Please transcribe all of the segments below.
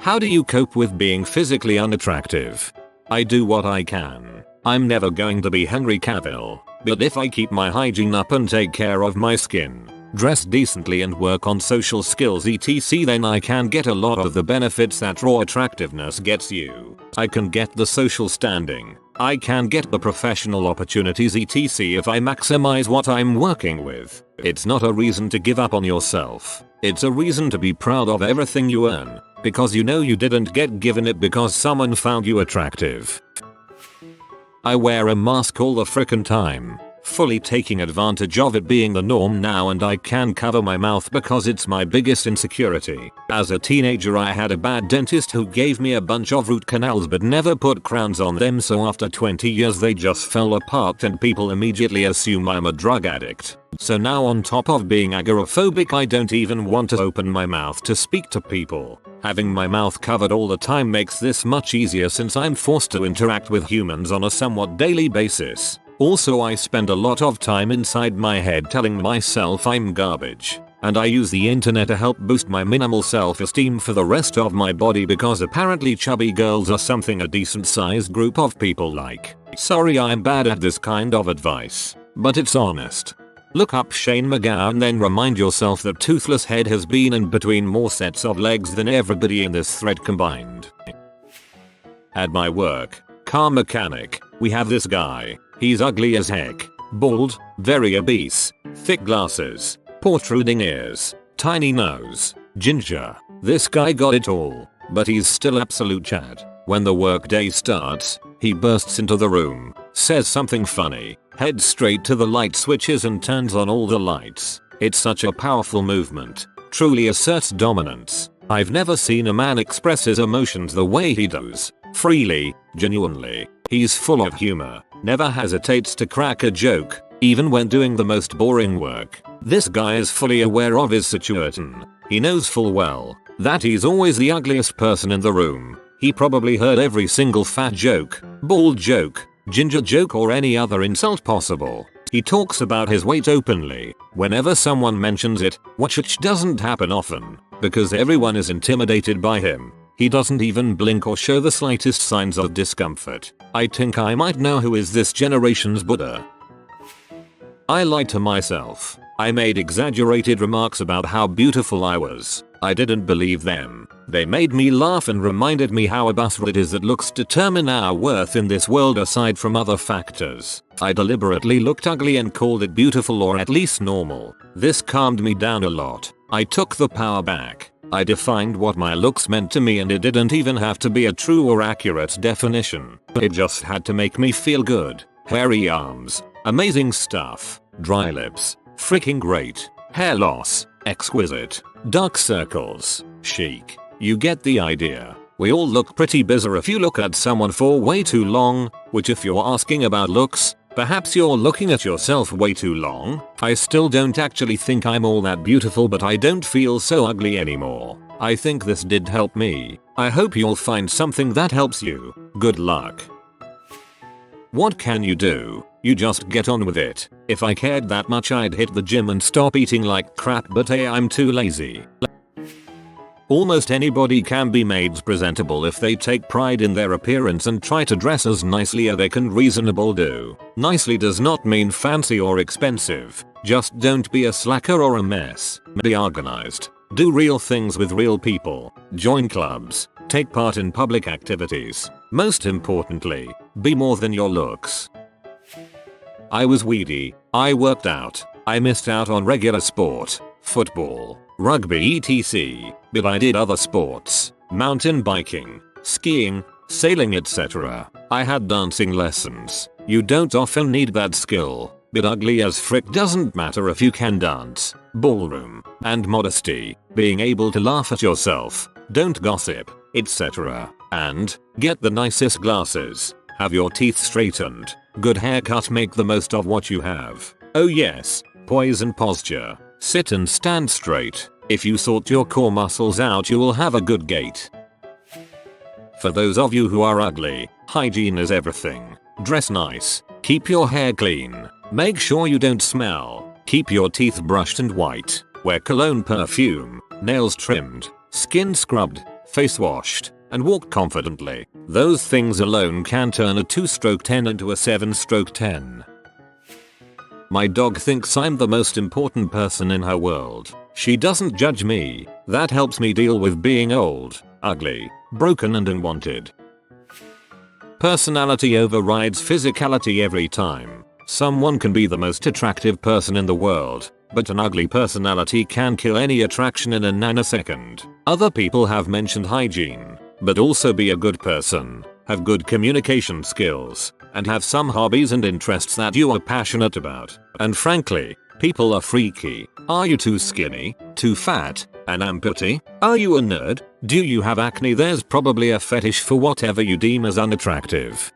How do you cope with being physically unattractive? I do what I can. I'm never going to be Henry Cavill, but if I keep my hygiene up and take care of my skin, dress decently and work on social skills etc, then I can get a lot of the benefits that raw attractiveness gets you. I can get the social standing. I can get the professional opportunities etc if I maximize what I'm working with. It's not a reason to give up on yourself. It's a reason to be proud of everything you earn, because you know you didn't get given it because someone found you attractive. I wear a mask all the frickin' time, fully taking advantage of it being the norm now, and I can cover my mouth because it's my biggest insecurity. As a teenager I had a bad dentist who gave me a bunch of root canals but never put crowns on them, so after 20 years they just fell apart and people immediately assume I'm a drug addict. So now on top of being agoraphobic I don't even want to open my mouth to speak to people. Having my mouth covered all the time makes this much easier since I'm forced to interact with humans on a somewhat daily basis. Also I spend a lot of time inside my head telling myself I'm garbage. And I use the internet to help boost my minimal self-esteem for the rest of my body because apparently chubby girls are something a decent sized group of people like. Sorry I'm bad at this kind of advice, but it's honest. Look up Shane McGowan and then remind yourself that Toothless Head has been in between more sets of legs than everybody in this thread combined. At my work, car mechanic, we have this guy. He's ugly as heck, bald, very obese, thick glasses, protruding ears, tiny nose, ginger. This guy got it all, but he's still absolute Chad. When the workday starts, he bursts into the room, says something funny, heads straight to the light switches and turns on all the lights. It's such a powerful movement, truly asserts dominance. I've never seen a man express his emotions the way he does, freely, genuinely. He's full of humor, never hesitates to crack a joke, even when doing the most boring work. This guy is fully aware of his situation. He knows full well that he's always the ugliest person in the room. He probably heard every single fat joke, bald joke, ginger joke or any other insult possible. He talks about his weight openly whenever someone mentions it, which doesn't happen often, because everyone is intimidated by him. He doesn't even blink or show the slightest signs of discomfort. I think I might know who is this generation's Buddha. I lied to myself. I made exaggerated remarks about how beautiful I was. I didn't believe them. They made me laugh and reminded me how absurd it is that looks determine our worth in this world aside from other factors. I deliberately looked ugly and called it beautiful or at least normal. This calmed me down a lot. I took the power back. I defined what my looks meant to me and it didn't even have to be a true or accurate definition. It just had to make me feel good. Hairy arms, amazing stuff, dry lips, freaking great, hair loss, exquisite, dark circles, chic. You get the idea. We all look pretty bizarre if you look at someone for way too long, which if you're asking about looks, perhaps you're looking at yourself way too long. I still don't actually think I'm all that beautiful, but I don't feel so ugly anymore. I think this did help me. I hope you'll find something that helps you. Good luck. What can you do? You just get on with it. If I cared that much I'd hit the gym and stop eating like crap, but hey, I'm too lazy. Almost anybody can be made presentable if they take pride in their appearance and try to dress as nicely as they can reasonably do. Nicely does not mean fancy or expensive. Just don't be a slacker or a mess. Be organized. Do real things with real people. Join clubs. Take part in public activities. Most importantly, be more than your looks. I was weedy. I worked out. I missed out on regular sport, football, rugby etc. But I did other sports, mountain biking, skiing, sailing etc. I had dancing lessons. You don't often need that skill, but ugly as frick doesn't matter if you can dance. Ballroom, and modesty, being able to laugh at yourself, don't gossip, etc. And, get the nicest glasses, have your teeth straightened, good haircut, make the most of what you have. Oh yes, poise and posture, sit and stand straight. If you sort your core muscles out you will have a good gait. For those of you who are ugly, hygiene is everything. Dress nice, keep your hair clean, make sure you don't smell, keep your teeth brushed and white, wear cologne perfume, nails trimmed, skin scrubbed, face washed, and walk confidently. Those things alone can turn a 2-10 into a 7-10. My dog thinks I'm the most important person in her world. She doesn't judge me. That helps me deal with being old, ugly, broken and unwanted. Personality overrides physicality every time. Someone can be the most attractive person in the world, but an ugly personality can kill any attraction in a nanosecond. Other people have mentioned hygiene, but also be a good person, have good communication skills, and have some hobbies and interests that you are passionate about. And frankly, people are freaky. Are you too skinny, too fat, an amputee? Are you a nerd? Do you have acne? There's probably a fetish for whatever you deem as unattractive.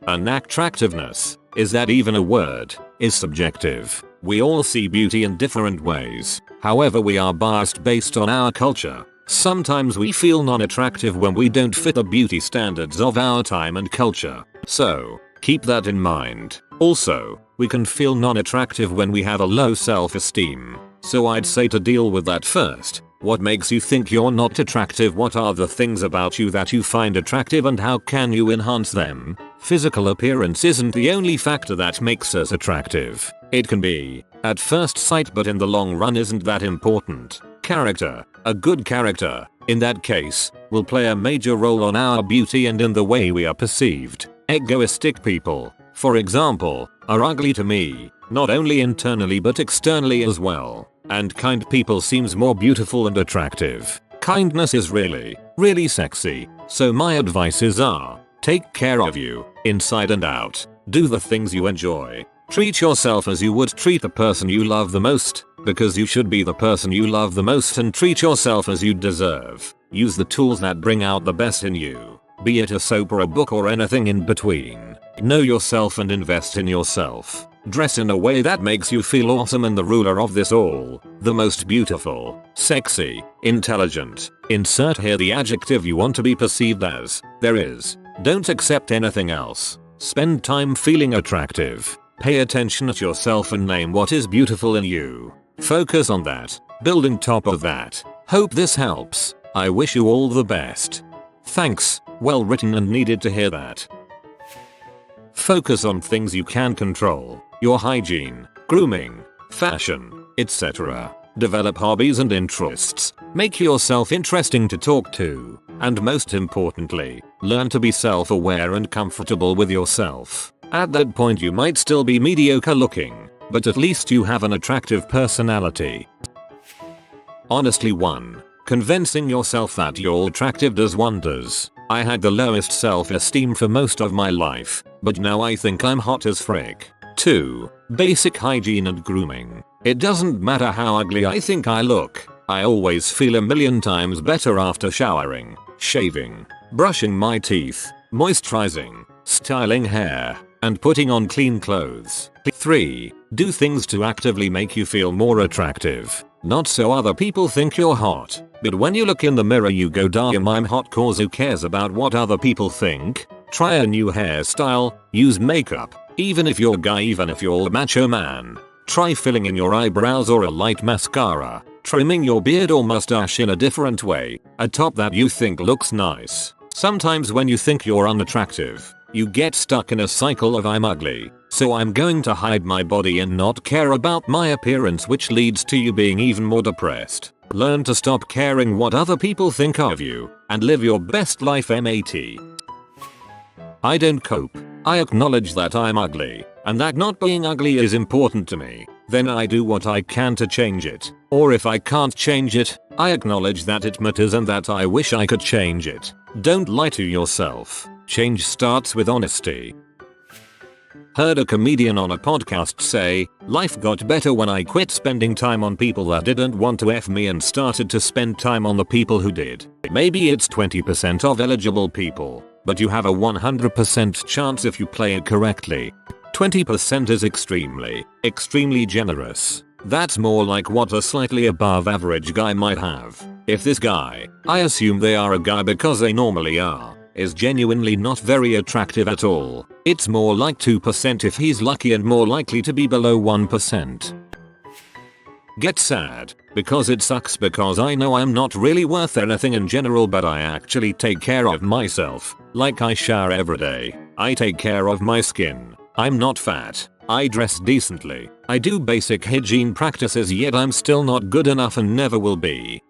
Unattractiveness, is that even a word, is subjective. We all see beauty in different ways. However, we are biased based on our culture. Sometimes we feel non-attractive when we don't fit the beauty standards of our time and culture. So, keep that in mind. Also, we can feel non-attractive when we have a low self-esteem. So I'd say to deal with that first. What makes you think you're not attractive? What are the things about you that you find attractive and how can you enhance them? Physical appearance isn't the only factor that makes us attractive. It can be, at first sight, but in the long run isn't that important. Character, a good character, in that case, will play a major role on our beauty and in the way we are perceived. Egoistic people, for example, are ugly to me, not only internally but externally as well. And kind people seems more beautiful and attractive. Kindness is really, really sexy. So my advices are, take care of you, inside and out. Do the things you enjoy. Treat yourself as you would treat the person you love the most, because you should be the person you love the most, and treat yourself as you deserve. Use the tools that bring out the best in you, be it a soap or a book or anything in between. Know yourself and invest in yourself. Dress in a way that makes you feel awesome and the ruler of this all. The most beautiful, sexy, intelligent. Insert here the adjective you want to be perceived as. There is. Don't accept anything else. Spend time feeling attractive. Pay attention to yourself and name what is beautiful in you. Focus on that. Build on top of that. Hope this helps. I wish you all the best. Thanks. Well written and needed to hear that. Focus on things you can control. Your hygiene, grooming, fashion, etc. Develop hobbies and interests. Make yourself interesting to talk to. And most importantly, learn to be self-aware and comfortable with yourself. At that point you might still be mediocre looking, but at least you have an attractive personality. Honestly, 1. Convincing yourself that you're attractive does wonders. I had the lowest self-esteem for most of my life, but now I think I'm hot as frick. 2. Basic hygiene and grooming. It doesn't matter how ugly I think I look, I always feel a million times better after showering, shaving, brushing my teeth, moisturizing, styling hair, and putting on clean clothes. 3. Do things to actively make you feel more attractive. Not so other people think you're hot, but when you look in the mirror you go damn, I'm hot, cause who cares about what other people think? Try a new hairstyle, use makeup, even if you're a guy, even if you're a macho man. Try filling in your eyebrows or a light mascara, trimming your beard or mustache in a different way, a top that you think looks nice. Sometimes when you think you're unattractive, you get stuck in a cycle of I'm ugly, so I'm going to hide my body and not care about my appearance, which leads to you being even more depressed. Learn to stop caring what other people think of you, and live your best life. MAT. I don't cope. I acknowledge that I'm ugly, and that not being ugly is important to me. Then I do what I can to change it. Or if I can't change it, I acknowledge that it matters and that I wish I could change it. Don't lie to yourself. Change starts with honesty. Heard a comedian on a podcast say, life got better when I quit spending time on people that didn't want to F me and started to spend time on the people who did. Maybe it's 20% of eligible people, but you have a 100% chance if you play it correctly. 20% is extremely generous. That's more like what a slightly above average guy might have. If this guy, I assume they are a guy because they normally are, is genuinely not very attractive at all, it's more like 2% if he's lucky and more likely to be below 1%. Get sad. because it sucks because I know I'm not really worth anything in general, but I actually take care of myself. Like I shower every day. I take care of my skin. I'm not fat. I dress decently. I do basic hygiene practices, yet I'm still not good enough and never will be.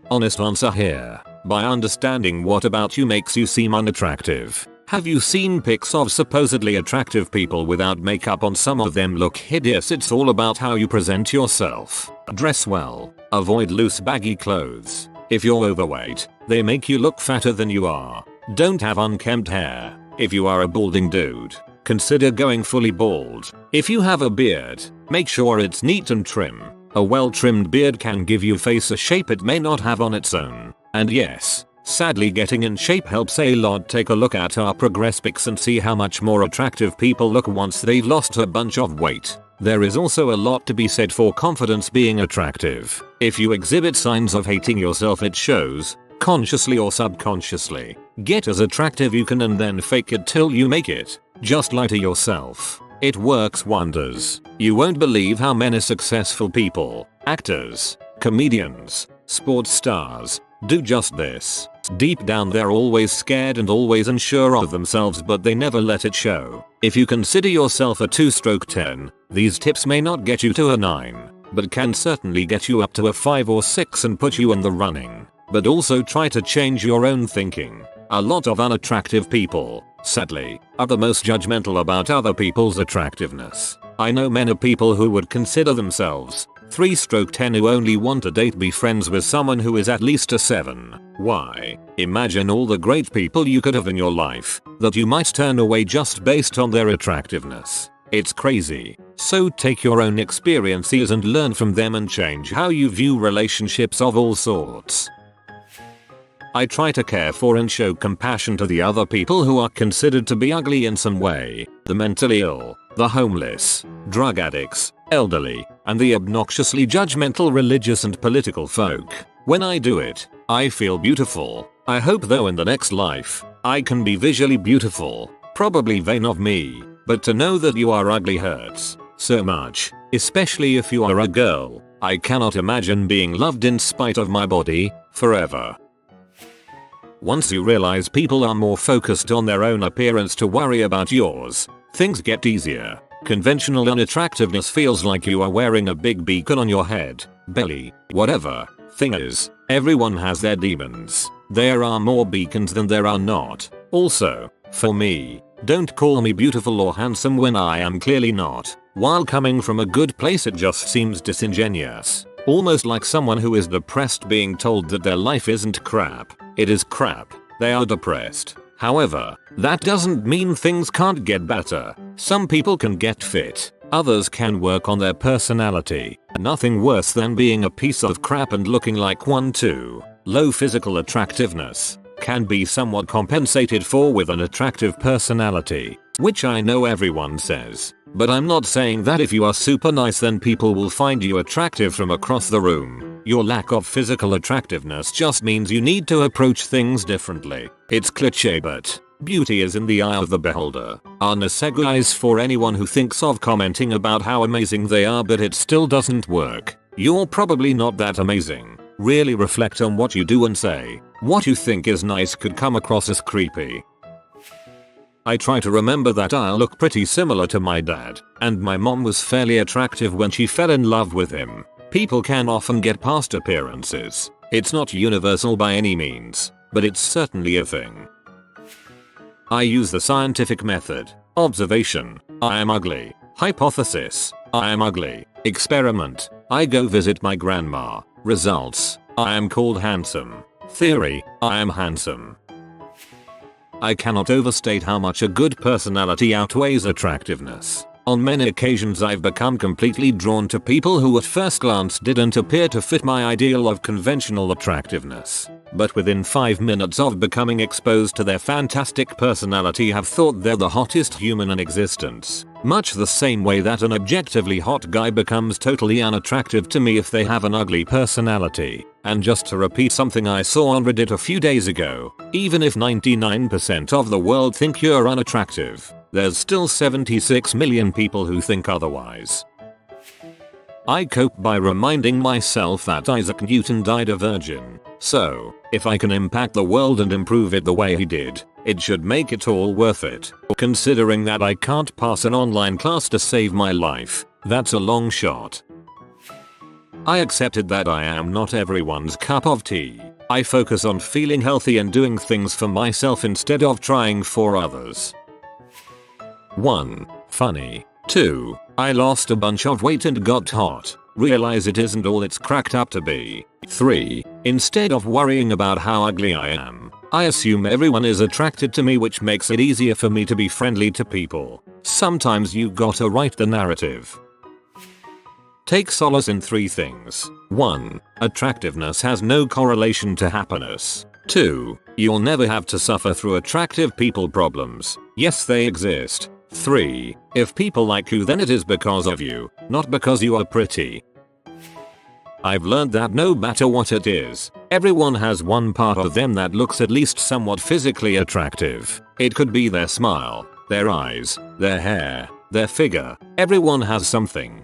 Honest answer here. By understanding what about you makes you seem unattractive. Have you seen pics of supposedly attractive people without makeup on? Some of them look hideous. It's all about how you present yourself. Dress well. Avoid loose baggy clothes. If you're overweight, they make you look fatter than you are. Don't have unkempt hair. If you are a balding dude, consider going fully bald. If you have a beard, make sure it's neat and trim. A well-trimmed beard can give your face a shape it may not have on its own. And yes, sadly getting in shape helps a lot. Take a look at our progress pics and see how much more attractive people look once they've lost a bunch of weight. There is also a lot to be said for confidence being attractive. If you exhibit signs of hating yourself, it shows, consciously or subconsciously. Get as attractive you can and then fake it till you make it. Just lie to yourself. It works wonders. You won't believe how many successful people, actors, comedians, sports stars, do just this. Deep down they're always scared and always unsure of themselves, but they never let it show. If you consider yourself a 2/10, these tips may not get you to a 9, but can certainly get you up to a 5 or 6 and put you in the running. But also try to change your own thinking. A lot of unattractive people, sadly, are the most judgmental about other people's attractiveness. I know many people who would consider themselves 3/10 who only want to be friends with someone who is at least a 7. Why? Imagine all the great people you could have in your life that you might turn away just based on their attractiveness. It's crazy. So take your own experiences and learn from them and change how you view relationships of all sorts. I try to care for and show compassion to the other people who are considered to be ugly in some way. The mentally ill, the homeless, drug addicts, elderly, and the obnoxiously judgmental religious and political folk. When I do it, I feel beautiful. I hope though in the next life, I can be visually beautiful. Probably vain of me, but to know that you are ugly hurts so much, especially if you are a girl. I cannot imagine being loved in spite of my body, forever. Once you realize people are more focused on their own appearance to worry about yours, things get easier. Conventional unattractiveness feels like you are wearing a big beacon on your head, belly, whatever. Thing is, everyone has their demons. There are more beacons than there are not. Also, for me, don't call me beautiful or handsome when I am clearly not. While coming from a good place, it just seems disingenuous. Almost like someone who is depressed being told that their life isn't crap. It is crap. They are depressed. However, that doesn't mean things can't get better. Some people can get fit. Others can work on their personality. Nothing worse than being a piece of crap and looking like one too. Low physical attractiveness can be somewhat compensated for with an attractive personality, which I know everyone says. But I'm not saying that if you are super nice then people will find you attractive from across the room. Your lack of physical attractiveness just means you need to approach things differently. It's cliche, but beauty is in the eye of the beholder. No segues for anyone who thinks of commenting about how amazing they are but it still doesn't work. You're probably not that amazing. Really reflect on what you do and say. What you think is nice could come across as creepy. I try to remember that I look pretty similar to my dad, and my mom was fairly attractive when she fell in love with him. People can often get past appearances. It's not universal by any means, but it's certainly a thing. I use the scientific method. Observation. I am ugly. Hypothesis. I am ugly. Experiment. I go visit my grandma. Results. I am called handsome. Theory. I am handsome. I cannot overstate how much a good personality outweighs attractiveness. On many occasions I've become completely drawn to people who at first glance didn't appear to fit my ideal of conventional attractiveness. But within 5 minutes of becoming exposed to their fantastic personality have thought they're the hottest human in existence. Much the same way that an objectively hot guy becomes totally unattractive to me if they have an ugly personality. And just to repeat something I saw on Reddit a few days ago, even if 99% of the world think you're unattractive, there's still 76 million people who think otherwise. I cope by reminding myself that Isaac Newton died a virgin. So, if I can impact the world and improve it the way he did, it should make it all worth it. Considering that I can't pass an online class to save my life, that's a long shot. I accepted that I am not everyone's cup of tea. I focus on feeling healthy and doing things for myself instead of trying for others. 1. Funny. 2. I lost a bunch of weight and got hot. Realize it isn't all it's cracked up to be. 3. Instead of worrying about how ugly I am, I assume everyone is attracted to me, which makes it easier for me to be friendly to people. Sometimes you gotta write the narrative. Take solace in 3 things. 1. Attractiveness has no correlation to happiness. 2. You'll never have to suffer through attractive people problems. Yes, they exist. 3. If people like you, then it is because of you, not because you are pretty. I've learned that no matter what it is, everyone has one part of them that looks at least somewhat physically attractive. It could be their smile, their eyes, their hair, their figure. Everyone has something.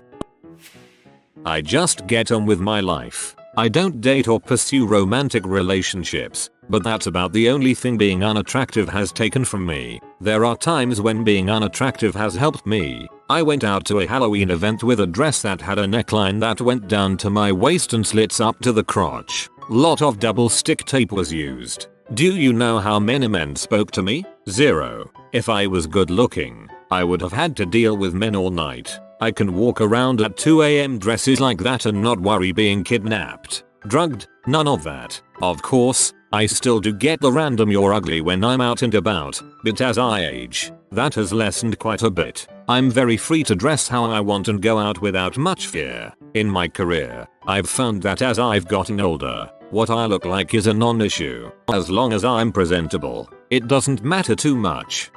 I just get on with my life. I don't date or pursue romantic relationships, but that's about the only thing being unattractive has taken from me. There are times when being unattractive has helped me. I went out to a Halloween event with a dress that had a neckline that went down to my waist and slits up to the crotch. Lot of double stick tape was used. Do you know how many men spoke to me? 0. If I was good looking, I would have had to deal with men all night. I can walk around at 2 AM dresses like that and not worry being kidnapped, drugged, none of that. Of course, I still do get the random "you're ugly" when I'm out and about, but as I age, that has lessened quite a bit. I'm very free to dress how I want and go out without much fear. In my career, I've found that as I've gotten older, what I look like is a non-issue. As long as I'm presentable, it doesn't matter too much.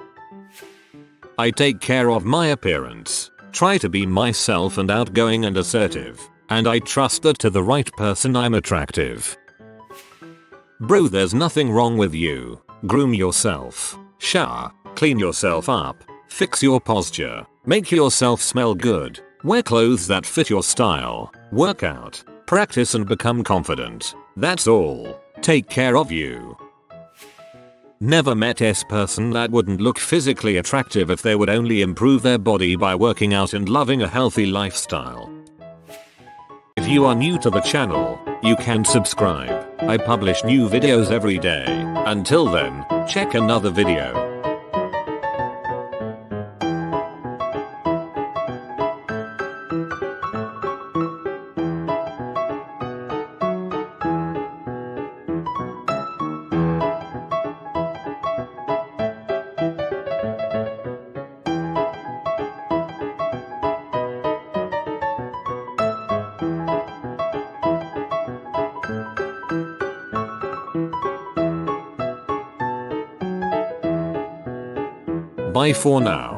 I take care of my appearance. Try to be myself and outgoing and assertive, and I trust that to the right person I'm attractive. Bro, there's nothing wrong with you. Groom yourself. Shower. Clean yourself up. Fix your posture. Make yourself smell good. Wear clothes that fit your style. Work out. Practice and become confident. That's all. Take care of you. Never met a person that wouldn't look physically attractive if they would only improve their body by working out and loving a healthy lifestyle. If you are new to the channel, you can subscribe. I publish new videos every day. Until then, check another video. Bye for now.